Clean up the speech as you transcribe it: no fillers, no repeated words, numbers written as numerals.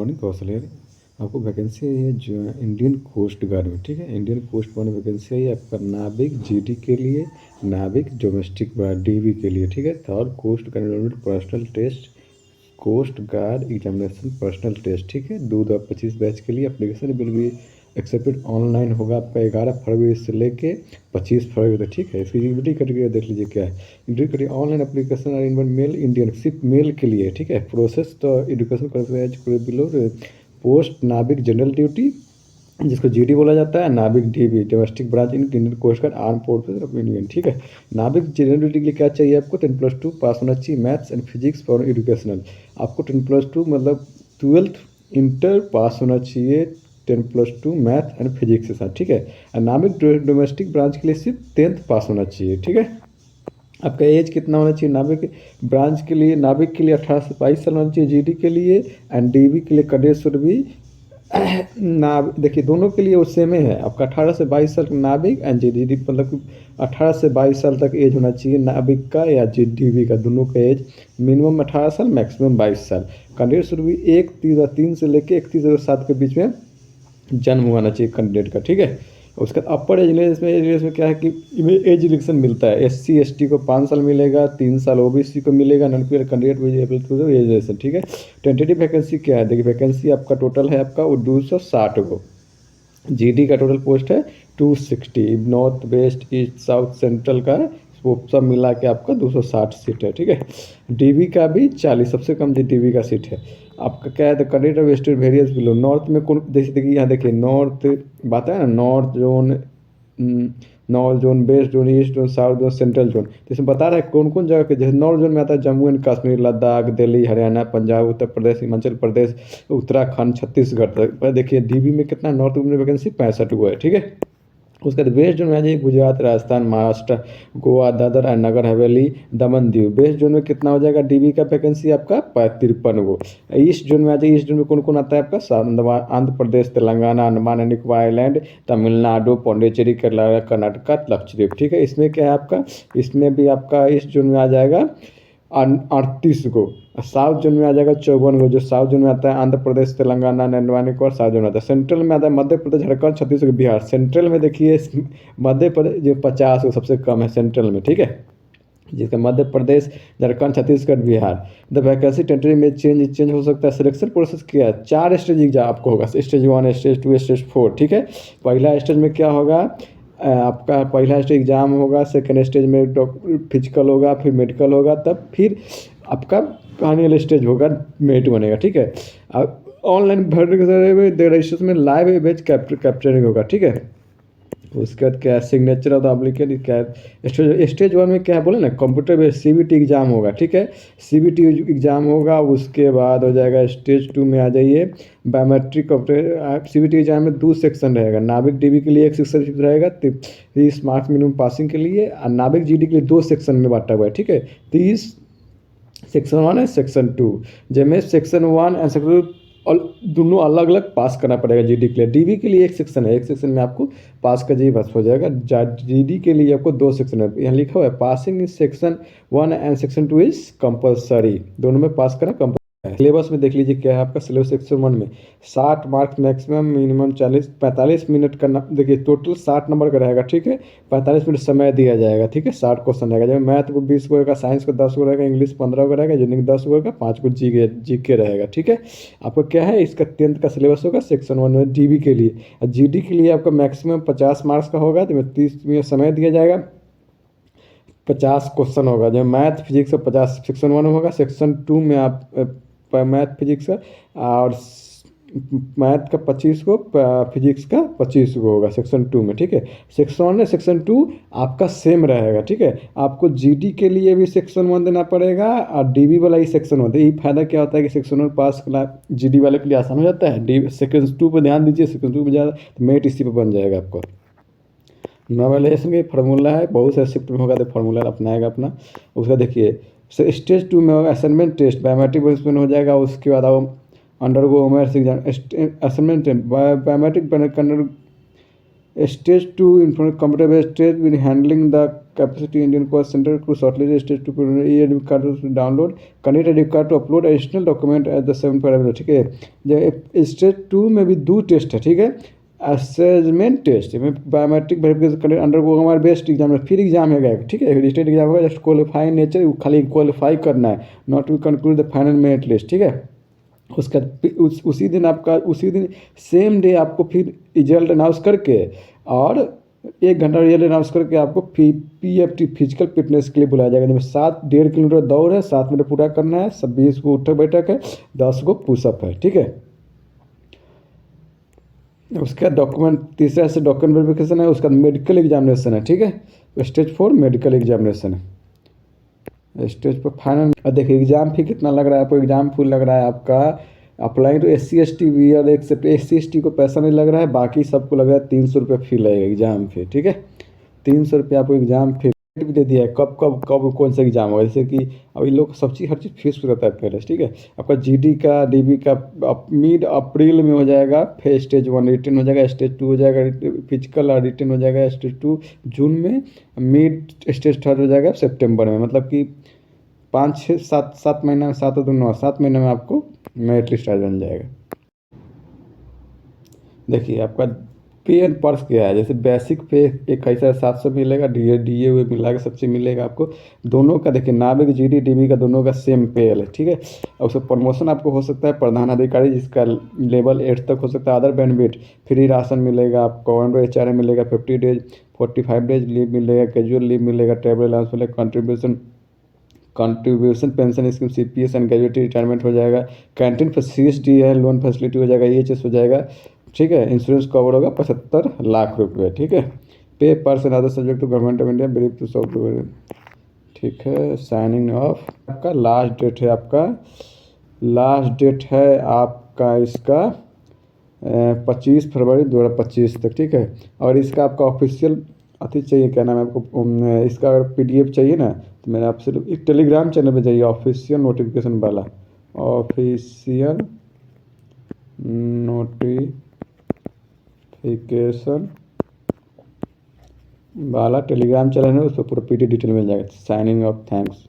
Morning कौशल है। आपको vacancy आई है जो इंडियन कोस्ट गार्ड में, ठीक है। इंडियन कोस्ट गार्ड में वैकेंसी आई है आपका नाविक जीडी के लिए, नाविक डोमेस्टिक डीवी के लिए, ठीक है। Third coast guard personal test, coast guard examination personal test, ठीक है। 2025 बैच के लिए application will be accepted online होगा आपका 11 फरवरी से लेके 25 फरवरी तक, ठीक है। इसकी एलिजिबिलिटी क्राइटेरिया देख लीजिए क्या है। एलिजिबिलिटी ऑनलाइन एप्लीकेशन आर इनवन मेल इंडियन, सिर्फ मेल के लिए, ठीक है। प्रोसेस तो एजुकेशन बिलो पोस्ट नाविक जनरल ड्यूटी जिसको जीडी बोला जाता है, नाविक DB domestic branch in Indian coast guard arm forces of Indian, ठीक है। नाविक जनरल ड्यूटी के लिए क्या चाहिए आपको? 10+2 पास होना चाहिए maths and physics for educational. आपको 10+2 मतलब 12th इंटर पास होना चाहिए 10+2 मैथ एंड फिजिक्स के साथ, ठीक है। और नाविक डोमेस्टिक ब्रांच के लिए सिर्फ 10th पास होना चाहिए, ठीक है। आपका एज कितना होना चाहिए नाविक ब्रांच के लिए? नाविक के लिए 18 से 22 साल होना चाहिए जीडी के लिए, एंड डीबी के लिए कडेश्वर भी ना देखिए दोनों के लिए वो सेम है। आपका 18 से 22 साल नाविक एंड जीडी मतलब 18 से 22 साल तक एज होना चाहिए नाविक का या डीबी का, दोनों का एज मिनिमम 18 साल मैक्सिमम 22 साल। कैंडिडेट शुड भी 1/3 से लेकर 31/7 के बीच में जन्म होना चाहिए कैंडिडेट का, ठीक है। उसका अपर एज में क्या है कि एज रिलेक्शन मिलता है। SC ST को 5 साल मिलेगा, 3 साल OBC को मिलेगा, non clear candidate age relaxation, ठीक है। टेंटेटिव वैकेंसी क्या है? देखिए वैकेंसी आपका टोटल है आपका वो 260 को। जीडी का टोटल पोस्ट है 260, north west east south central का वो सब मिला के आपका 260 सीट है, ठीक है। डीबी का भी 40, सबसे कम डीबी का सीट है आपका। क्या है? The candidate of state various below. North में कौन देखिए यहाँ देखिए नॉर्थ बात है ना, north zone, west zone, east zone, south zone, central zone. तो इसमें बता रहा है कौन कौन जगह के। जैसे नॉर्थ जोन में आता है जम्मू एंड कश्मीर, लद्दाख, दिल्ली, हरियाणा, पंजाब, उत्तर प्रदेश, हिमाचल प्रदेश, उत्तराखंड, छत्तीसगढ़ तक। देखिए डीबी में कितना नॉर्थ में वैकेंसी 65 हुआ है, ठीक है। उसके बाद वेस्ट जोन में आ जाइए Gujarat, Rajasthan, Maharashtra, Goa, Dadar and Nagar Haveli, Daman Diu. West zone में कितना हो जाएगा डीबी का वैकेंसी आपका 53 को। ईस्ट जोन में आ जाइए, ईस्ट जोन में कौन कौन आता है आपका? आंध्र प्रदेश, तेलंगाना, अंडमान एंड निकोबार आइलैंड, तमिलनाडु, पौंडीचेरी, केरला, कर्नाटक, लक्षद्वीप, ठीक है। इसमें क्या है आपका? इसमें भी आपका ईस्ट जोन में आ जाएगा 38 को। साउथ जोन में आ जाएगा 54 को। जो साउथ जोन में आता है आंध्र प्रदेश, तेलंगाना, अंडमान निकोबार साउथ जोन आता है। सेंट्रल में आता है मध्य प्रदेश, झारखंड, छत्तीसगढ़, बिहार। सेंट्रल में देखिए मध्य प्रदेश जो 50 को सबसे कम है सेंट्रल में, ठीक है। जिसका मध्य प्रदेश, झारखंड, छत्तीसगढ़, बिहार। द वैकेंसी टेंटरी में चेंज हो सकता है। सिलेक्शन प्रोसेस क्या है? 4 स्टेज एग्जाम आपको होगा। स्टेज 1, स्टेज 2, स्टेज 4, ठीक है। पहला स्टेज में क्या होगा आपका? पहला स्टेज एग्जाम होगा, सेकेंड स्टेज में फिजिकल होगा, फिर मेडिकल होगा, तब फिर आपका फाइनल स्टेज होगा, मेरिट बनेगा, ठीक है। अब ऑनलाइन भरने के रजिस्ट्रेशन में लाइव बैच कैप्चरिंग होगा, ठीक है। उसके बाद क्या है? सिग्नेचर ऑफ द एप्लीकेंट क्या है? स्टेज 1 में क्या है बोले ना, कंप्यूटर बेस्ड CBT एग्जाम होगा, ठीक है। CBT एग्जाम होगा। उसके बाद हो जाएगा स्टेज 2 में आ जाइए बायोमेट्रिक। CBT एग्जाम में 2 सेक्शन रहेगा। नाविक डीबी के लिए 1 सेक्शन रहेगा 30 मार्क्स मिनिमम पासिंग के लिए, और नाविक जीडी के लिए 2 सेक्शन में बांटा हुआ है, ठीक है। 30 सेक्शन 1 है, सेक्शन 2, जिसमें सेक्शन 1 एंड सेक्शन 2 और दोनों अलग अलग पास करना पड़ेगा। जीडी के लिए, डीबी के लिए 1 सेक्शन है, 1 सेक्शन में आपको पास कर जाइए बस हो जाएगा। जीडी के लिए आपको 2 सेक्शन है। यहाँ लिखा हुआ है passing in section 1 and section 2 is compulsory, दोनों में पास करना कंपलसरी है। सिलेबस में देख लीजिए क्या है आपका सिलेबस। सेक्शन 1 में 60 मार्क्स मैक्सिमम, मिनिमम 45 मिनट का देखिए टोटल 60 नंबर का रहेगा, ठीक है। 45 मिनट समय दिया जाएगा, ठीक है। 60 क्वेश्चन रहेगा। जब मैथ को 20 को रहेगा, साइंस को 10 को रहेगा, इंग्लिश 15 को रहेगा, जीके 10 को रहेगा, 5 को जीके रहेगा, ठीक है। आपको क्या है इसका 10th का सिलेबस होगा सेक्शन 1 में डीबी के लिए। और जीडी के लिए आपका मैक्सिमम 50 मार्क्स का होगा, तो 30 मिनट समय दिया जाएगा, 50 क्वेश्चन होगा। जब मैथ फिजिक्स का 50 सेक्शन 1 में होगा, सेक्शन 2 में आप मैथ फिजिक्स का और मैथ का 25 को, फिजिक्स का 25 को होगा सेक्शन 2 में, ठीक है। सेक्शन 1 है, सेक्शन 2 आपका सेम रहेगा, ठीक है। आपको जीडी के लिए भी सेक्शन 1 देना पड़ेगा और डीबी वाला ही सेक्शन 1। यही फायदा क्या होता है कि सेक्शन 1 पास जीडी वाले के लिए आसान हो जाता है। सेक्शन 2 पर ध्यान दीजिए, सेक्शन 2 पर ज़्यादा तो मेरिट इसी पर बन जाएगा आपको। नॉर्मलाइजेशन का फार्मूला है, बहुत सारे शिफ्ट में होगा तो फार्मूला अपनाएगा अपना। उसका देखिए स्टेज 2 में होगा असाइनमेंट टेस्ट, बायोमेट्रिक वेरिफिकेशन हो जाएगा। उसके बाद आप अंडरगो ओमेट्स exam, assignment biometric stage two computer based stage win handling the capacity Indian coast center to shortlist stage two E admit card to download connect admit card to upload additional document at the 7 ठीक है। Stage two में भी 2 test है, ठीक है। Assessment test में biometric verification under को हमारे बेस्ट एग्जाम है, फिर एग्जाम है, ठीक है। स्टेट एग्जाम होगा, जस्ट क्वालिफाई नेचर, खाली क्वालिफाई करना है, not to conclude the final merit list, ठीक है। उसका उसी दिन आपका उसी दिन सेम डे आपको फिर रिजल्ट अनाउंस करके और 1 घंटा रिजल्ट अनाउंस करके आपको PFT फिजिकल फिटनेस के लिए बुलाया जाएगा, जिसमें 1.5 किलोमीटर दौड़ है, 7 मिनट पूरा करना है, 20 को उठक बैठक है, 10 को पुशअप है, ठीक है। उसका डॉक्यूमेंट तीसरा से डॉक्यूमेंट वेरिफिकेशन है, उसका मेडिकल एग्जामिनेशन है, ठीक है। स्टेज 4 मेडिकल एग्जामिनेशन है। स्टेज पर फाइनल। और देखिए एग्जाम फी कितना लग रहा है आपको, एग्जाम फी लग रहा है आपका अप्लाई टू SC ST वीआर एक्सेप्ट SC ST को पैसा नहीं लग रहा है, बाकी सबको लग रहा है 300 रुपये फी लगेगा एग्जाम फी, ठीक है। 300 रुपये आपको एग्जाम फी भी दे दिया है, कब कब कब कौन सा एग्जाम होगा, जैसे कि अभी लोग सब चीज़ हर चीज़ फीस रहता है पहले, ठीक है। आपका GD का DB का मिड अप्रैल में हो जाएगा, फिर स्टेज 1 रिटर्न हो जाएगा, स्टेज 2 हो जाएगा फिजिकल और रिटर्न हो जाएगा, स्टेज 2 जून में, मिड स्टेज 3 हो जाएगा सितंबर में, मतलब कि 5 6 7 महीना में, 7 महीने में आपको मेरिट लिस्ट आ बन जाएगा। देखिए आपका पे एंड पर्स क्या है, जैसे बेसिक पे 21,700 मिलेगा, DA हुए मिला के सब चीज़ मिलेगा आपको दोनों का। देखिए नाविक GD DB का दोनों का सेम पे है, ठीक है। और उसमें प्रमोशन आपको हो सकता है प्रधान अधिकारी, जिसका लेवल 8 तक हो सकता है, अदर बेनिफिट फ्री राशन मिलेगा आपको, HRA मिलेगा, 50 डेज 45 डेज लीव मिलेगा, कैजुअल लीव मिलेगा, ट्रेवल अलाउंस मिलेगा, contribution pension scheme CPS and gratuity retirement हो जाएगा, कैंटीन पर CSD है, लोन फैसिलिटी हो जाएगा, EHS हो जाएगा, ठीक है। इंश्योरेंस कवर होगा 75 लाख रुपए, ठीक है। Pay person other subject to government of India brief to software, ठीक है। साइनिंग ऑफ आपका लास्ट डेट है, आपका इसका 25 फरवरी 2025 तक, ठीक है। और इसका आपका ऑफिशियल अति चाहिए, क्या नाम है आपको, इसका अगर PDF चाहिए ना तो मेरे आपसे एक टेलीग्राम चैनल पे जाइए, ऑफिशियल नोटिफिकेशन वाला, ऑफिशियल नोटिफिकेशन वाला टेलीग्राम चैनल है, उस पर पूरा PD डिटेल मिल जाएगा। Signing off, thanks.